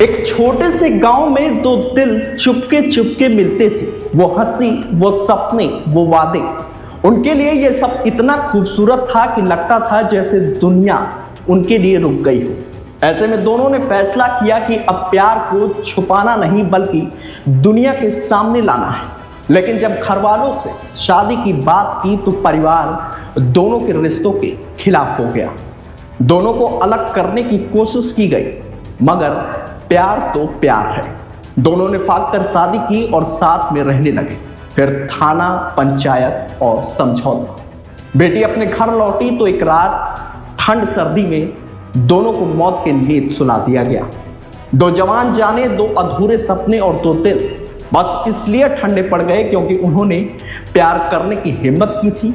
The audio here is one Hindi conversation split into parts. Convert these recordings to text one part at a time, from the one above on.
एक छोटे से गांव में दो दिल चुपके चुपके मिलते थे। वो हंसी, वो सपने, वो वादे, उनके लिए ये सब इतना खूबसूरत था कि लगता था जैसे दुनिया उनके लिए रुक गई हो। ऐसे में दोनों ने फैसला किया कि अब प्यार को छुपाना नहीं बल्कि दुनिया के सामने लाना है। लेकिन जब घर वालों से शादी की बात की तो परिवार दोनों के रिश्तों के खिलाफ हो गया। दोनों को अलग करने की कोशिश की गई, मगर प्यार तो प्यार है। दोनों ने फाक कर शादी की और साथ में रहने लगे। फिर थाना, पंचायत और समझौता। बेटी अपने घर लौटी तो एक रात ठंड सर्दी में दोनों को मौत के नींद सुला दिया गया। दो जवान जाने, दो अधूरे सपने और दो दिल बस इसलिए ठंडे पड़ गए क्योंकि उन्होंने प्यार करने की हिम्मत की थी।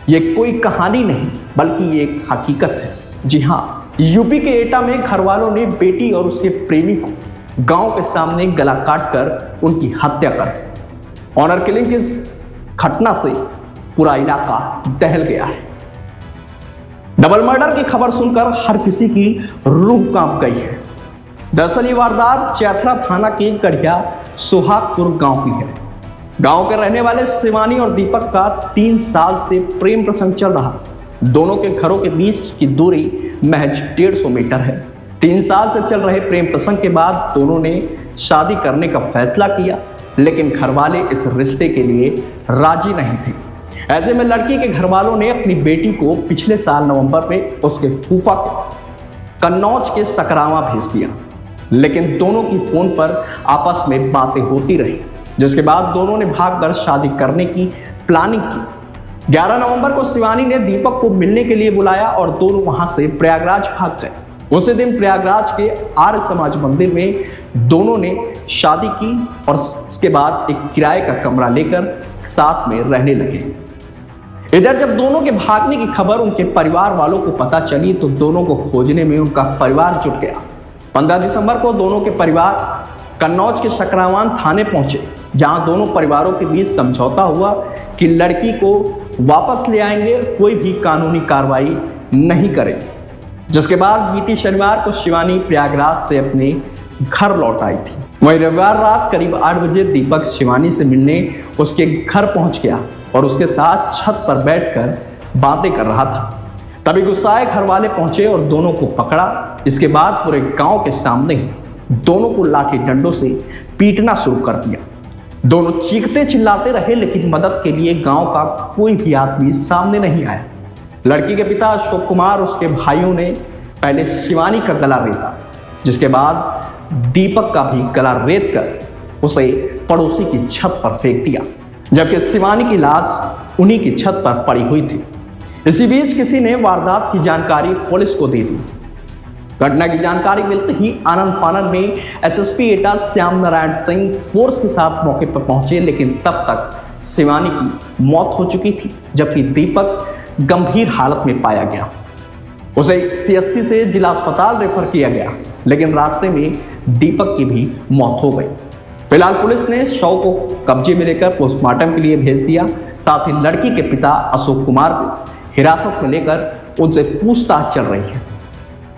ये कोई कहानी नहीं बल्कि ये एक हकीकत है। जी हाँ, यूपी के एटा में घर वालों ने बेटी और उसके प्रेमी को गांव के सामने गला काटकर उनकी हत्या कर दी। ऑनर किलिंग की घटना से पूरा इलाका दहल गया है। डबल मर्डर की खबर सुनकर हर किसी की रूह कांप गई है। दरअसल ये वारदात चैथरा थाना के गढ़िया सुहागपुर गांव की है। गांव के रहने वाले शिवानी और दीपक का 3 साल से प्रेम प्रसंग चल रहा। दोनों के घरों के बीच की दूरी महज 150 मीटर है। 3 साल से चल रहे प्रेम प्रसंग के बाद दोनों ने शादी करने का फैसला किया, लेकिन घर वाले इस रिश्ते के लिए राजी नहीं थे। ऐसे में लड़की के घर वालों ने अपनी बेटी को पिछले साल नवंबर में उसके फूफा को कन्नौज के सकरावा भेज दिया, लेकिन दोनों की फोन पर आपस में बातें होती रही, जिसके बाद दोनों ने भागकर शादी करने की प्लानिंग की। 11 नवंबर को शिवानी ने दीपक को मिलने के लिए बुलाया और दोनों वहां से प्रयागराज भाग गए। उसी दिन प्रयागराज के आर्य समाज मंदिर में दोनों ने शादी की और उसके बाद एक किराए का कमरा लेकर साथ में रहने लगे। इधर जब दोनों के भागने की खबर उनके परिवार वालों को पता चली तो दोनों को खोजने में उनका परिवार जुट गया। 15 दिसंबर को दोनों के परिवार कन्नौज के सकरावान थाने पहुंचे, जहां दोनों परिवारों के बीच समझौता हुआ कि लड़की को वापस ले आएंगे, कोई भी कानूनी कार्रवाई नहीं करेंगे। जिसके बाद बीती शनिवार को शिवानी प्रयागराज से अपने घर लौट आई थी। वहीं रविवार रात करीब 8 बजे दीपक शिवानी से मिलने उसके घर पहुंच गया और उसके साथ छत पर बैठकर बातें कर रहा था। तभी गुस्साए घर वाले पहुंचे और दोनों को पकड़ा। इसके बाद पूरे गांव के सामने ही दोनों को लाठी डंडों से पीटना शुरू कर दिया। दोनों चीखते चिल्लाते रहे, लेकिन मदद के लिए गांव का कोई भी आदमी सामने नहीं आया। लड़की के पिता अशोक कुमार, उसके भाइयों ने पहले शिवानी का गला रेता, जिसके बाद दीपक का भी गला रेत कर उसे पड़ोसी की छत पर फेंक दिया, जबकि शिवानी की लाश उन्हीं की छत पर पड़ी हुई थी। इसी बीच किसी ने वारदात की जानकारी पुलिस को दे दी। घटना की जानकारी मिलते ही आनंद फानन में एसएसपी एटा श्याम नारायण सिंह फोर्स के साथ मौके पर पहुंचे, लेकिन तब तक शिवानी की मौत हो चुकी थी, जबकि दीपक गंभीर हालत में पाया गया। उसे सीएचसी से जिला अस्पताल रेफर किया गया, लेकिन रास्ते में दीपक की भी मौत हो गई। फिलहाल पुलिस ने शव को कब्जे में लेकर पोस्टमार्टम के लिए भेज दिया। साथ ही लड़की के पिता अशोक कुमार को हिरासत में लेकर उनसे पूछताछ चल रही है।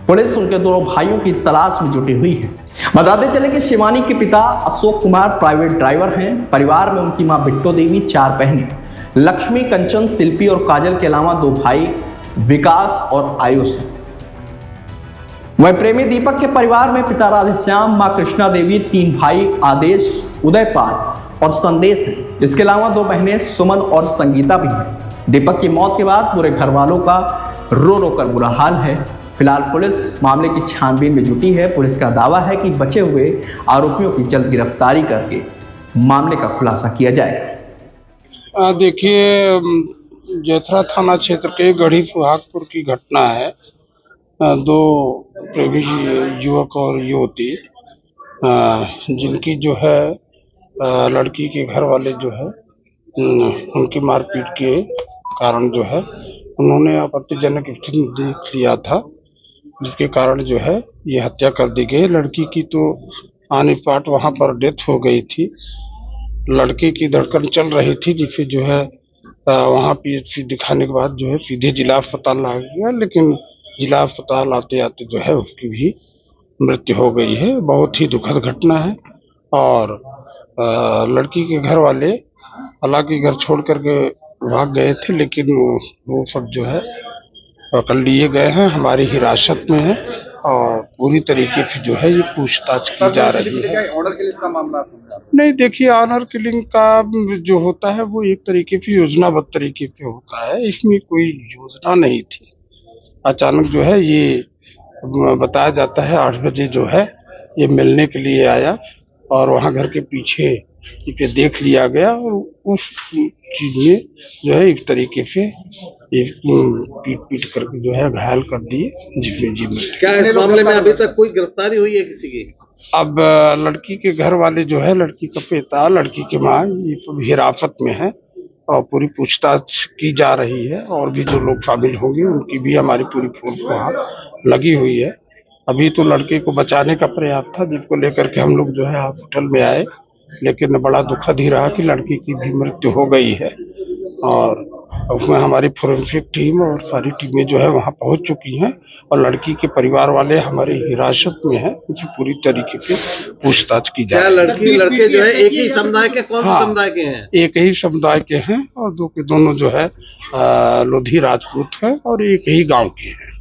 पुलिस उनके दोनों भाइयों की तलाश में जुटी हुई है। बताते चले कि शिवानी के पिता अशोक कुमार प्राइवेट ड्राइवर हैं। परिवार में उनकी मां बिट्टो देवी, 4 बहनें लक्ष्मी, कंचन, शिल्पी और काजल के अलावा 2 भाई विकास और आयुष हैं। वह प्रेमी दीपक के परिवार में पिता राधेश्याम, मां कृष्णा देवी, 3 भाई आदेश, उदयपाल और संदेश हैं। इसके अलावा 2 बहनें सुमन और संगीता भी हैं। दीपक की मौत के बाद पूरे घर वालों का रो रो कर बुरा हाल है। फिलहाल पुलिस मामले की छानबीन में जुटी है। पुलिस का दावा है कि बचे हुए आरोपियों की जल्द गिरफ्तारी करके मामले का खुलासा किया जाएगा। देखिए, चैथरा थाना क्षेत्र के गढ़ी सुहागपुर की घटना है। 2 प्रेमी युवक और युवती, जिनकी जो है लड़की के घर वाले जो है उनकी मारपीट के कारण जो है उन्होंने आपत्तिजनक स्थिति देख लिया था, जिसके कारण जो है ये हत्या कर दी गई। लड़की की तो आने पाट वहां पर डेथ हो गई थी। लड़के की धड़कन चल रही थी, जिसे जो है वहां पीएचसी दिखाने के बाद जो है सीधे जिला अस्पताल ला गया, लेकिन जिला अस्पताल आते आते जो है उसकी भी मृत्यु हो गई है। बहुत ही दुखद घटना है। और लड़की के घर वाले हालांकि घर छोड़ करके भाग गए थे, लेकिन वो सब जो है पकड़ लिए गए हैं, हमारी हिरासत में है और पूरी तरीके से जो है ये पूछताछ की जा रही है। ऑर्डर के लिए इसका मामला नहीं, देखिए, ऑनर किलिंग का जो होता है वो एक तरीके से योजनाबद्ध तरीके से होता है। इसमें कोई योजना नहीं थी। अचानक जो है ये बताया जाता है 8 बजे जो है ये मिलने के लिए आया और वहाँ घर के पीछे इसे देख लिया गया और उस चीज में जो है इस तरीके से पीट पीट करके जो है घायल कर दिए, जिसमें जी मृत्यु। क्या इस मामले में अभी तक कोई गिरफ्तारी हुई है किसी की? अब लड़की के घर वाले जो है, लड़की का पिता, लड़की की माँ, ये सब हिरासत में है और पूरी पूछताछ की जा रही है। और भी जो लोग शामिल होंगे उनकी भी हमारी पूरी फोर्स वहाँ लगी हुई है। अभी तो लड़के को बचाने का प्रयास था, जिसको लेकर के हम लोग जो है हॉस्पिटल में आए, लेकिन बड़ा दुखद ही रहा कि लड़की की भी मृत्यु हो गई है। और उसमें हमारी फोरेंसिक टीम और सारी टीमें जो है वहाँ पहुँच चुकी हैं और लड़की के परिवार वाले हमारी हिरासत में हैं। उनसे पूरी तरीके से पूछताछ की जा क्या रही है। लड़के जो है एक ही समुदाय के, कौन से हाँ, समुदाय के हैं? एक ही समुदाय के हैं और दोनों जो है लोधी राजपूत हैं और एक ही गांव के हैं।